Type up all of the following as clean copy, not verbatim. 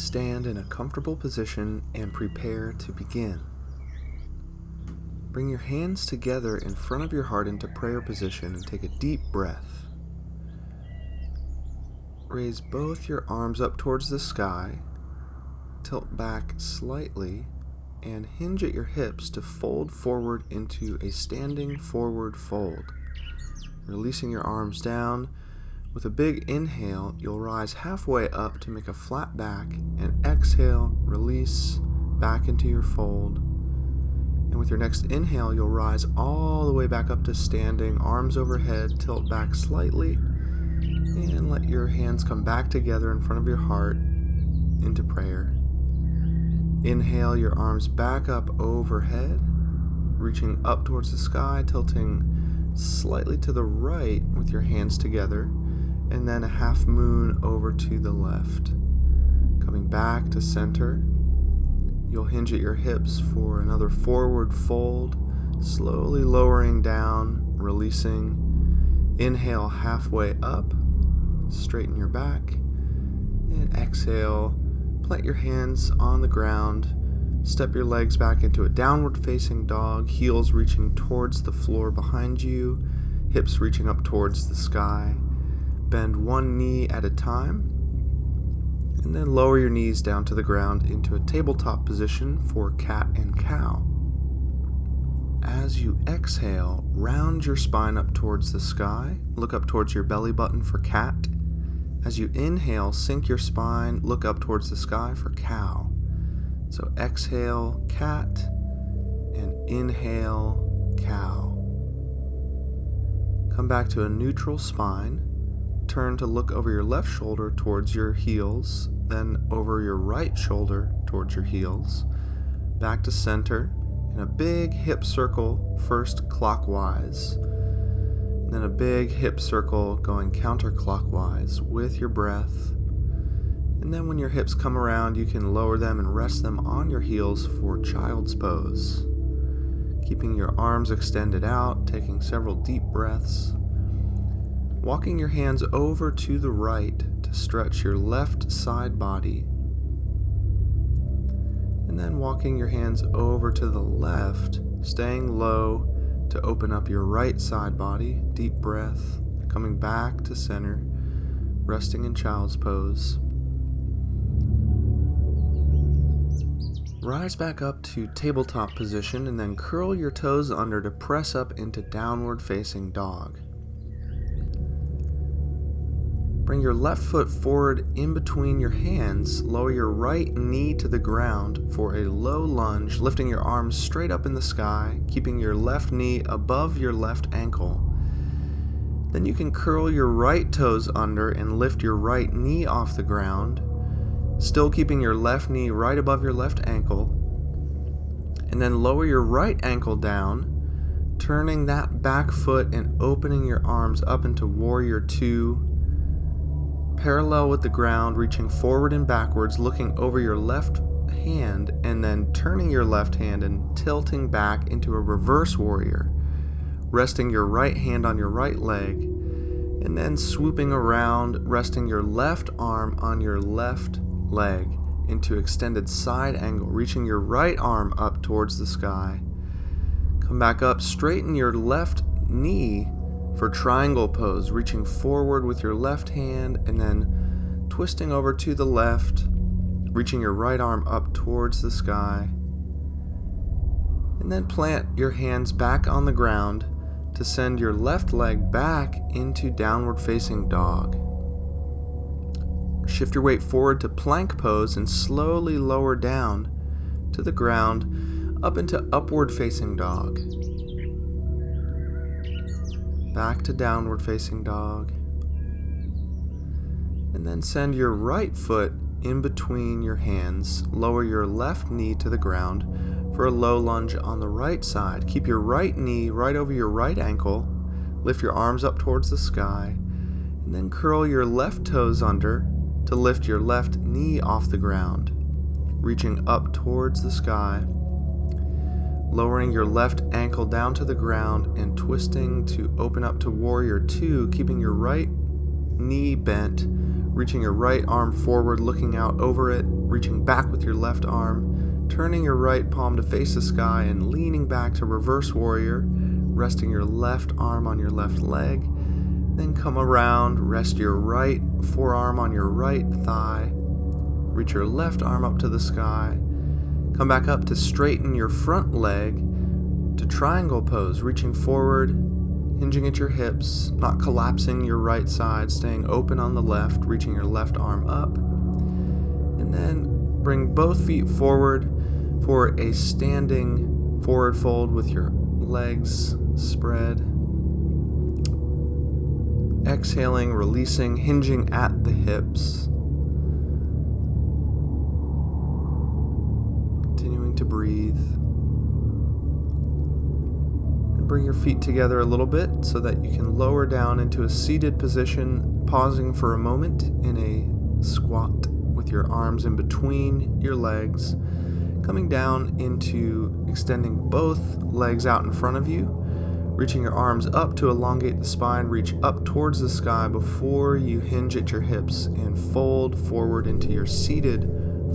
stand in a comfortable position and prepare to begin. Bring your hands together in front of your heart into prayer position and take a deep breath. Raise both your arms up towards the sky, tilt back slightly, and hinge at your hips to fold forward into a standing forward fold. Releasing your arms down. With a big inhale, you'll rise halfway up to make a flat back, and exhale, release back into your fold. And with your next inhale, you'll rise all the way back up to standing, arms overhead, tilt back slightly, and let your hands come back together in front of your heart into prayer. Inhale your arms back up overhead, reaching up towards the sky, tilting slightly to the right with your hands together, and then a half moon over to the left. Coming back to center, you'll hinge at your hips for another forward fold, slowly lowering down, releasing. Inhale halfway up, straighten your back, and exhale, plant your hands on the ground, step your legs back into a downward facing dog, heels reaching towards the floor behind you, hips reaching up towards the sky. Bend one knee at a time, and then lower your knees down to the ground into a tabletop position for cat and cow. As you exhale, round your spine up towards the sky, look up towards your belly button for cat. As you inhale, sink your spine, look up towards the sky for cow. So exhale, cat, and inhale, cow. Come back to a neutral spine. Turn to look over your left shoulder towards your heels, then over your right shoulder towards your heels. Back to center in a big hip circle, first clockwise, then a big hip circle going counterclockwise with your breath. And then when your hips come around, you can lower them and rest them on your heels for child's pose. Keeping your arms extended out, taking several deep breaths. Walking your hands over to the right to stretch your left side body. And then walking your hands over to the left, staying low to open up your right side body. Deep breath, coming back to center, resting in child's pose. Rise back up to tabletop position and then curl your toes under to press up into downward facing dog. Bring your left foot forward in between your hands, lower your right knee to the ground for a low lunge, lifting your arms straight up in the sky, keeping your left knee above your left ankle. Then you can curl your right toes under and lift your right knee off the ground, still keeping your left knee right above your left ankle, and then lower your right ankle down, turning that back foot and opening your arms up into Warrior Two, parallel with the ground, reaching forward and backwards, looking over your left hand, and then turning your left hand and tilting back into a reverse warrior, resting your right hand on your right leg, and then swooping around, resting your left arm on your left leg into extended side angle, reaching your right arm up towards the sky. Come back up, straighten your left knee for triangle pose, reaching forward with your left hand and then twisting over to the left, reaching your right arm up towards the sky. And then plant your hands back on the ground to send your left leg back into downward facing dog. Shift your weight forward to plank pose and slowly lower down to the ground up into upward facing dog. Back to downward facing dog. And then send your right foot in between your hands. Lower your left knee to the ground for a low lunge on the right side. Keep your right knee right over your right ankle. Lift your arms up towards the sky. And then curl your left toes under to lift your left knee off the ground, reaching up towards the sky. Lowering your left ankle down to the ground and twisting to open up to Warrior Two, keeping your right knee bent, reaching your right arm forward, looking out over it, reaching back with your left arm, turning your right palm to face the sky and leaning back to reverse warrior, resting your left arm on your left leg. Then come around, rest your right forearm on your right thigh, reach your left arm up to the sky, come back up to straighten your front leg to triangle pose, reaching forward, hinging at your hips, not collapsing your right side, staying open on the left, reaching your left arm up. And then bring both feet forward for a standing forward fold with your legs spread. Exhaling, releasing, hinging at the hips. Continuing to breathe. And bring your feet together a little bit so that you can lower down into a seated position, pausing for a moment in a squat with your arms in between your legs, coming down into extending both legs out in front of you, reaching your arms up to elongate the spine, reach up towards the sky before you hinge at your hips and fold forward into your seated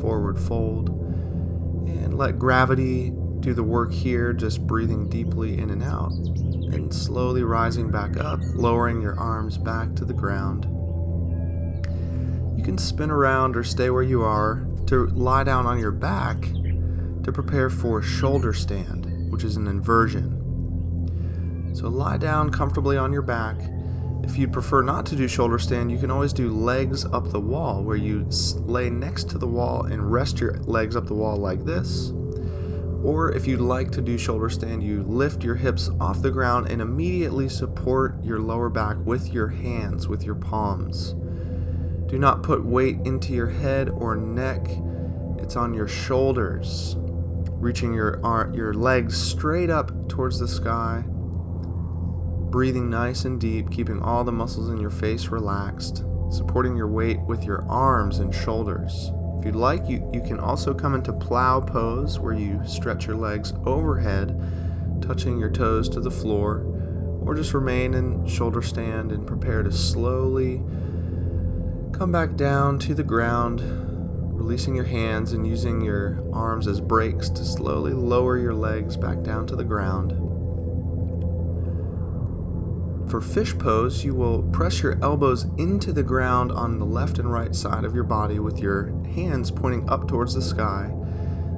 forward fold. And let gravity do the work here, just breathing deeply in and out, and slowly rising back up, lowering your arms back to the ground. You can spin around or stay where you are to lie down on your back to prepare for shoulder stand, which is an inversion. So lie down comfortably on your back. If you'd prefer not to do shoulder stand, you can always do legs up the wall, where you lay next to the wall and rest your legs up the wall like this. Or if you'd like to do shoulder stand, you lift your hips off the ground and immediately support your lower back with your hands, with your palms. Do not put weight into your head or neck. It's on your shoulders, reaching your legs straight up towards the sky. Breathing nice and deep, keeping all the muscles in your face relaxed, supporting your weight with your arms and shoulders. If you'd like, you can also come into plow pose, where you stretch your legs overhead, touching your toes to the floor, or just remain in shoulder stand and prepare to slowly come back down to the ground, releasing your hands and using your arms as brakes to slowly lower your legs back down to the ground. For fish pose, you will press your elbows into the ground on the left and right side of your body with your hands pointing up towards the sky.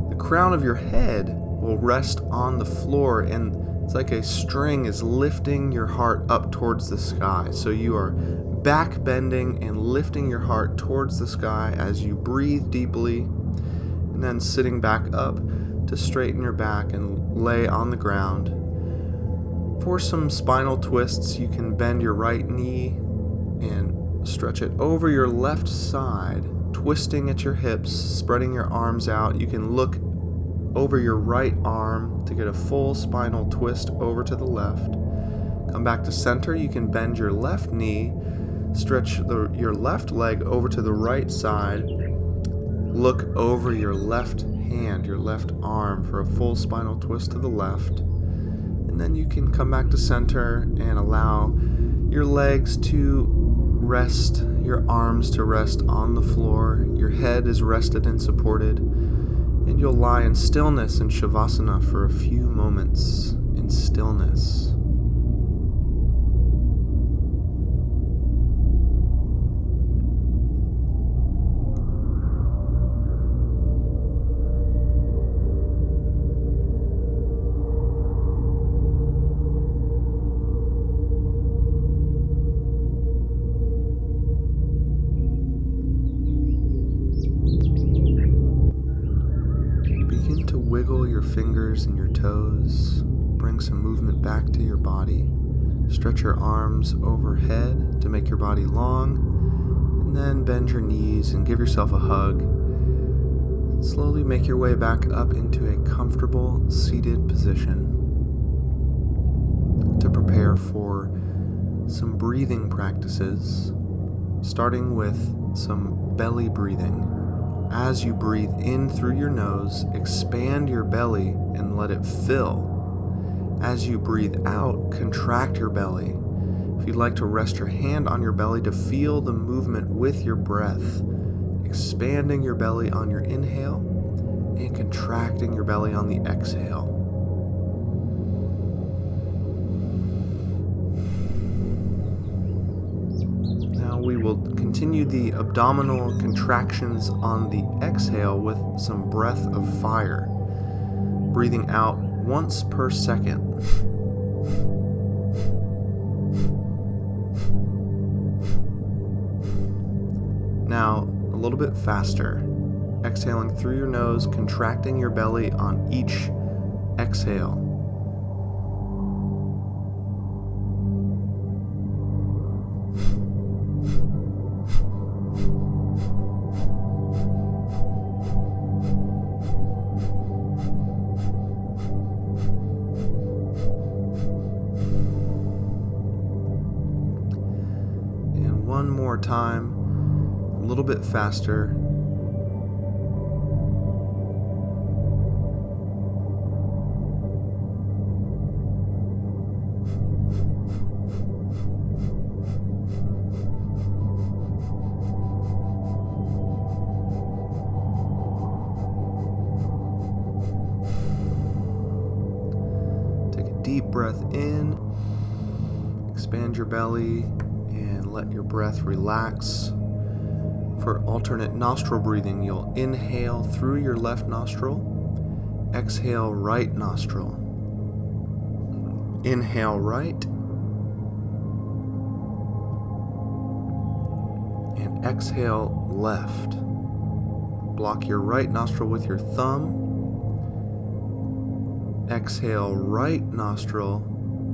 The crown of your head will rest on the floor, and it's like a string is lifting your heart up towards the sky. So you are back bending and lifting your heart towards the sky as you breathe deeply, and then sitting back up to straighten your back and lay on the ground. For some spinal twists, you can bend your right knee and stretch it over your left side, twisting at your hips, spreading your arms out. You can look over your right arm to get a full spinal twist over to the left. Come back to center. You can bend your left knee, stretch your left leg over to the right side, look over your left hand, your left arm for a full spinal twist to the left. And then you can come back to center and allow your legs to rest, your arms to rest on the floor. Your head is rested and supported. And you'll lie in stillness in shavasana for a few moments in stillness. Wiggle your fingers and your toes. Bring some movement back to your body. Stretch your arms overhead to make your body long, and then bend your knees and give yourself a hug. Slowly make your way back up into a comfortable seated position to prepare for some breathing practices, starting with some belly breathing. As you breathe in through your nose, expand your belly and let it fill. As you breathe out, contract your belly If you'd like to rest your hand on your belly to feel the movement with your breath, expanding your belly on your inhale and contracting your belly on the exhale. Now we will continue the abdominal contractions on the exhale with some breath of fire, breathing out once per second. Now, a little bit faster, exhaling through your nose, contracting your belly on each exhale. And one more time. A little bit faster. Take a deep breath in, expand your belly, and let your breath relax. For alternate nostril breathing, you'll inhale through your left nostril, exhale right nostril. Inhale right, and exhale left. Block your right nostril with your thumb. Exhale right nostril,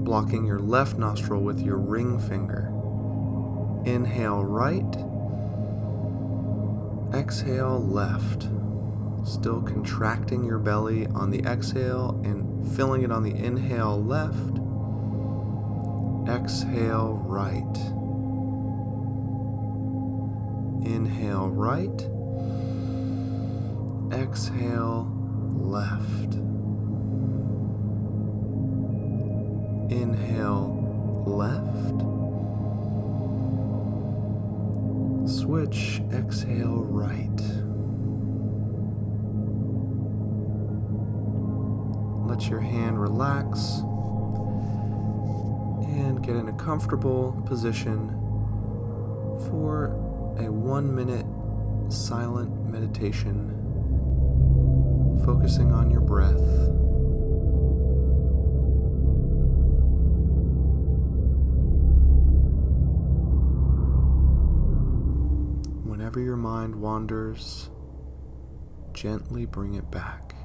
blocking your left nostril with your ring finger. Inhale right, exhale left, still contracting your belly on the exhale and filling it on the inhale left, exhale right, inhale right, exhale left, inhale left, switch, exhale right. Let your hand relax and get in a comfortable position for a 1-minute silent meditation, focusing on your breath. Whenever your mind wanders, gently bring it back.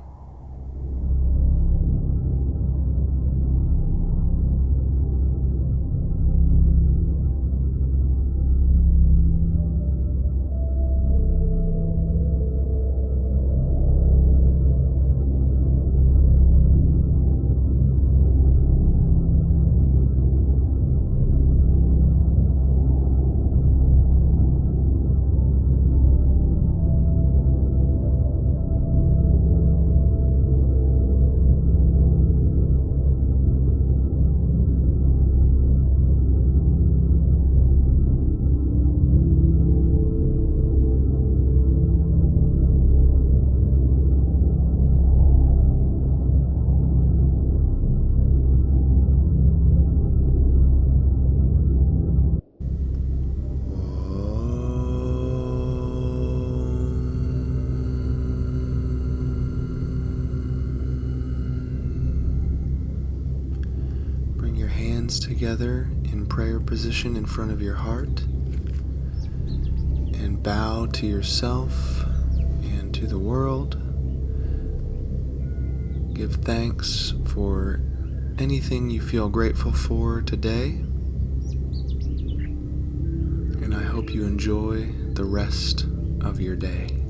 Together in prayer position in front of your heart, and bow to yourself and to the world. Give thanks for anything you feel grateful for today, and I hope you enjoy the rest of your day.